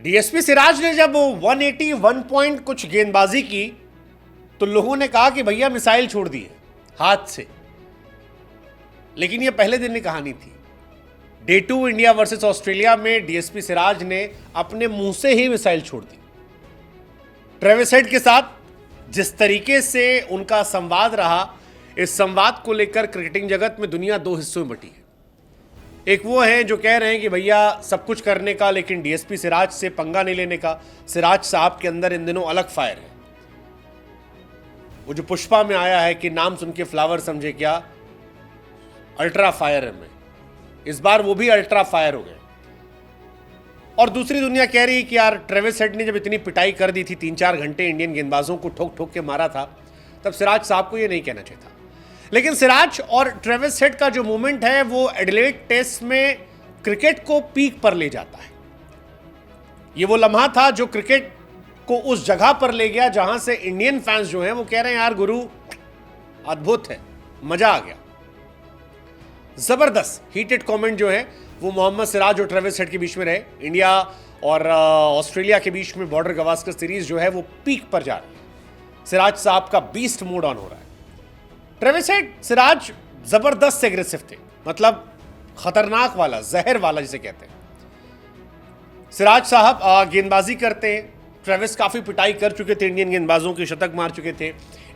DSP Siraj ने जब 181 point कुछ गेंदबाजी की तो लोगों ने कहा कि भैया मिसाइल छोड़ दी है हाथ से, लेकिन यह पहले दिन की कहानी थी। डे 2 इंडिया वर्सेस ऑस्ट्रेलिया में डीएसपी सिराज ने अपने मुंह से ही मिसाइल छोड़ दी। ट्रेविस हेड के साथ जिस तरीके से उनका संवाद रहा, इस संवाद को लेकर क्रिकेटिंग जगत में दुनिया दो हिस्सों में बटी है। एक वो है जो कह रहे हैं कि भैया सब कुछ करने का, लेकिन डीएसपी सिराज से पंगा नहीं लेने का। सिराज साहब के अंदर इन दिनों अलग फायर है। वो जो पुष्पा में आया है कि नाम सुन के फ्लावर समझे क्या, अल्ट्रा फायर है में, इस बार वो भी अल्ट्रा फायर हो गए। और दूसरी दुनिया कह रही है कि यार ट्रेविस हेड ने जब इतनी पिटाई कर दी थी, 3-4 घंटे इंडियन गेंदबाजों को ठोक ठोक के मारा था, तब सिराज साहब को ये नहीं कहना चाहिए था। लेकिन सिराज और ट्रेविस हेड का जो मूवमेंट है वो एडिलेड टेस्ट में क्रिकेट को पीक पर ले जाता है। ये वो लम्हा था जो क्रिकेट को उस जगह पर ले गया जहां से इंडियन फैंस जो हैं वो कह रहे हैं यार गुरु अद्भुत है, मजा आ गया। जबरदस्त हीटेड कमेंट जो है वो मोहम्मद सिराज और ट्रेविस हेड के बीच में रहे। इंडिया और ऑस्ट्रेलिया के बीच में बॉर्डर गवास्कर सीरीज जो है वो पीक पर जा रही है। सिराज साहब का बीस्ट मोड ऑन हो रहा है। ट्रेविस हेड, सिराज जबरदस्त एग्रेसिव थे, मतलब खतरनाक वाला, जहर वाला जिसे कहते हैं। सिराज साहब गेंदबाजी करते हैं, ट्रेविस काफी पिटाई कर चुके थे, इंडियन गेंदबाजों के शतक मार चुके थे।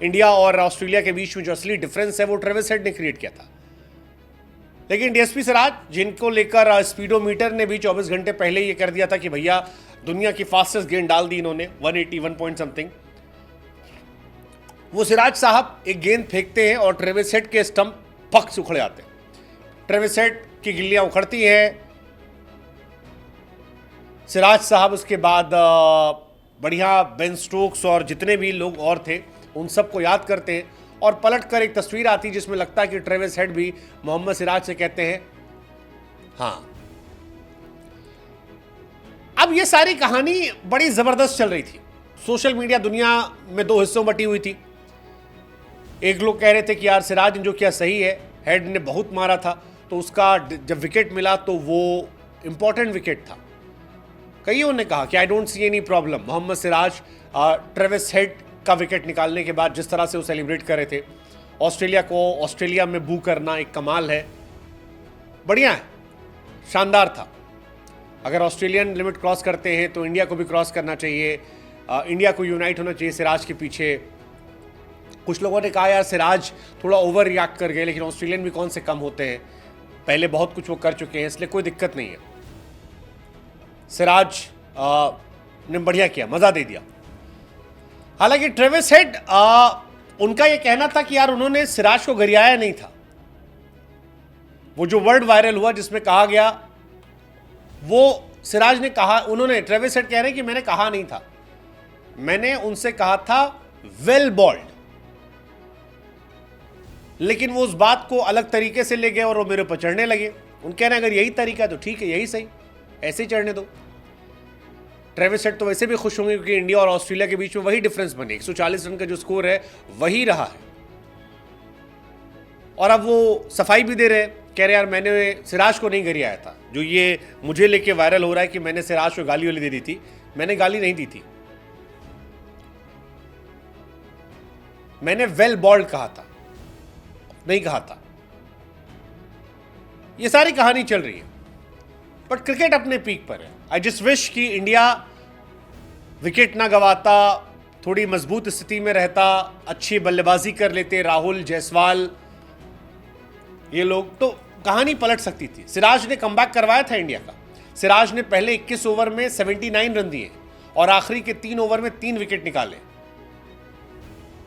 इंडिया और ऑस्ट्रेलिया के बीच में जो असली डिफरेंस है वो ट्रेविस हेड ने क्रिएट किया था। लेकिन डीएसपी सिराज, जिनको लेकर स्पीडोमीटर ने भी 24 घंटे पहले ये कर दिया था कि भैया दुनिया की फास्टेस्ट गेंद डाल दी इन्होंने, 181 पॉइंट समथिंग, वो सिराज साहब एक गेंद फेंकते हैं और ट्रेविस हेड के स्टंप फक से उखड़ जाते हैं। ट्रेविस हेड की गिल्लियां उखड़ती हैं। सिराज साहब उसके बाद बढ़िया बेन स्टोक्स और जितने भी लोग और थे उन सबको याद करते हैं और पलट कर एक तस्वीर आती है जिसमें लगता है कि ट्रेविस हेड भी मोहम्मद सिराज से कहते हैं हाँ। अब ये सारी कहानी बड़ी जबरदस्त चल रही थी। सोशल मीडिया दुनिया में दो हिस्सों में बटी हुई थी। एक लोग कह रहे थे कि यार सिराज ने जो किया सही है, हेड ने बहुत मारा था, तो उसका जब विकेट मिला तो वो इंपॉर्टेंट विकेट था। कईयों ने कहा कि I don't see any problem. Mohammed Siraj Travis Head का विकेट निकालने के बाद जिस तरह से वो सेलिब्रेट कर रहे थे, ऑस्ट्रेलिया को ऑस्ट्रेलिया में बू करना एक कमाल है, बढ़िया है, शानदार था। अगर ऑस्ट्रेलियन लिमिट क्रॉस करते हैं तो इंडिया को भी क्रॉस करना चाहिए। इंडिया को यूनाइट होना चाहिए सिराज के पीछे। कुछ लोगों ने कहा यार सिराज थोड़ा ओवर रिएक्ट कर गए, लेकिन ऑस्ट्रेलियन भी कौन से कम होते हैं, पहले बहुत कुछ वो कर चुके हैं, इसलिए कोई दिक्कत नहीं है। सिराज ने बढ़िया किया, मजा दे दिया। हालांकि ट्रेविस हेड, उनका यह कहना था कि यार उन्होंने सिराज को गरियाया नहीं था। वो जो वर्ड वायरल हुआ जिसमें कहा गया, वो सिराज ने कहा, उन्होंने, ट्रेविस हेड कह रहे हैं कि मैंने कहा नहीं था, मैंने उनसे कहा था वेल बॉल्ड, लेकिन वो उस बात को अलग तरीके से ले गए और वो मेरे ऊपर चढ़ने लगे। उन कह रहे हैं अगर यही तरीका है तो ठीक है, यही सही, ऐसे ही चढ़ने दो। ट्रेविस हेड तो वैसे भी खुश होंगे क्योंकि इंडिया और ऑस्ट्रेलिया के बीच में वही डिफरेंस बने, 140 रन का जो स्कोर है वही रहा है। और अब वो सफाई भी दे रहे हैं, कह रहे यार मैंने सिराज को नहीं गरियाया था। जो ये मुझे लेके वायरल हो रहा है कि मैंने सिराज को गाली वाली दे दी थी, मैंने गाली नहीं दी थी, मैंने वेल बॉल्ड कहा था, नहीं कहा था। ये सारी कहानी चल रही है, बट क्रिकेट अपने पीक पर है। आई जस्ट विश कि इंडिया विकेट ना गवाता, थोड़ी मजबूत स्थिति में रहता, अच्छी बल्लेबाजी कर लेते राहुल, जायसवाल, ये लोग, तो कहानी पलट सकती थी। सिराज ने कमबैक करवाया था इंडिया का। सिराज ने पहले 21 ओवर में 79 रन दिए और आखिरी के 3 ओवर में 3 विकेट निकाले।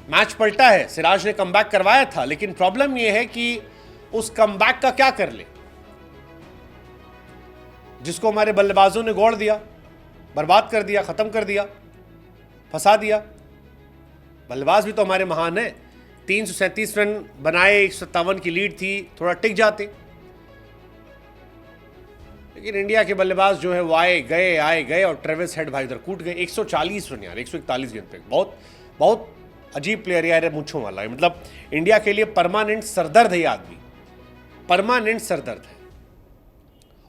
मैच पलटा है, सिराज ने कमबैक करवाया था, लेकिन प्रॉब्लम यह है कि उस कमबैक का क्या कर ले, जिसको हमारे बल्लेबाजों ने गोड़ दिया, बर्बाद कर दिया, खत्म कर दिया, फंसा दिया। बल्लेबाज भी तो हमारे महान है। 337 रन बनाए, 157 की लीड थी, थोड़ा टिक जाते, लेकिन इंडिया के बल्लेबाज जो है वो आए गए और ट्रेविस हेड भाई इधर कूट गए। 140 रन यार, 141 गेंद पे, बहुत बहुत अजीब प्लेयर यार है, मूंछों वाला है। मतलब इंडिया के लिए परमानेंट सरदर्द है ये आदमी, परमानेंट सरदर्द है।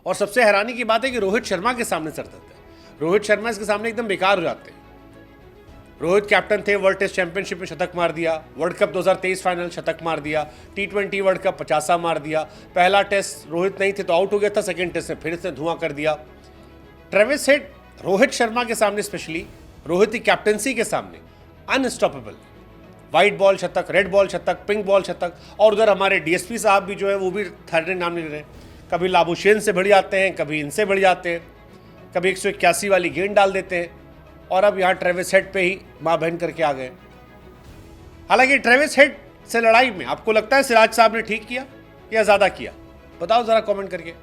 और सबसे हैरानी की बात है कि रोहित शर्मा के सामने सरदर्द है। रोहित शर्मा इसके सामने एकदम बेकार हो जाते हैं। रोहित कैप्टन थे, वर्ल्ड टेस्ट चैंपियनशिप में शतक मार दिया, वर्ल्ड कप 2023 फाइनल शतक मार दिया, T20 वर्ल्ड कप 50 मार दिया, पहला टेस्ट रोहित नहीं थे तो आउट हो गया था, सेकंड टेस्ट में फिर इसने धुआं कर दिया। ट्रेविस हेड रोहित शर्मा के सामने, स्पेशली रोहित की कैप्टनसी के सामने अनस्टॉपेबल। वाइट बॉल शतक, रेड बॉल शतक, पिंक बॉल शतक, और उधर हमारे डीएसपी साहब भी जो है वो भी थर्ड नाम ले रहे हैं। कभी लाबुशेन से बढ़ जाते हैं, कभी इनसे बढ़ जाते हैं, कभी 181 वाली गेंद डाल देते हैं, और अब यहाँ ट्रेविस हेड पे ही माँ बहन करके आ गए। हालांकि ट्रेविस हेड से लड़ाई में आपको लगता है सिराज साहब ने ठीक किया या ज़्यादा किया? बताओ ज़रा कमेंट करके।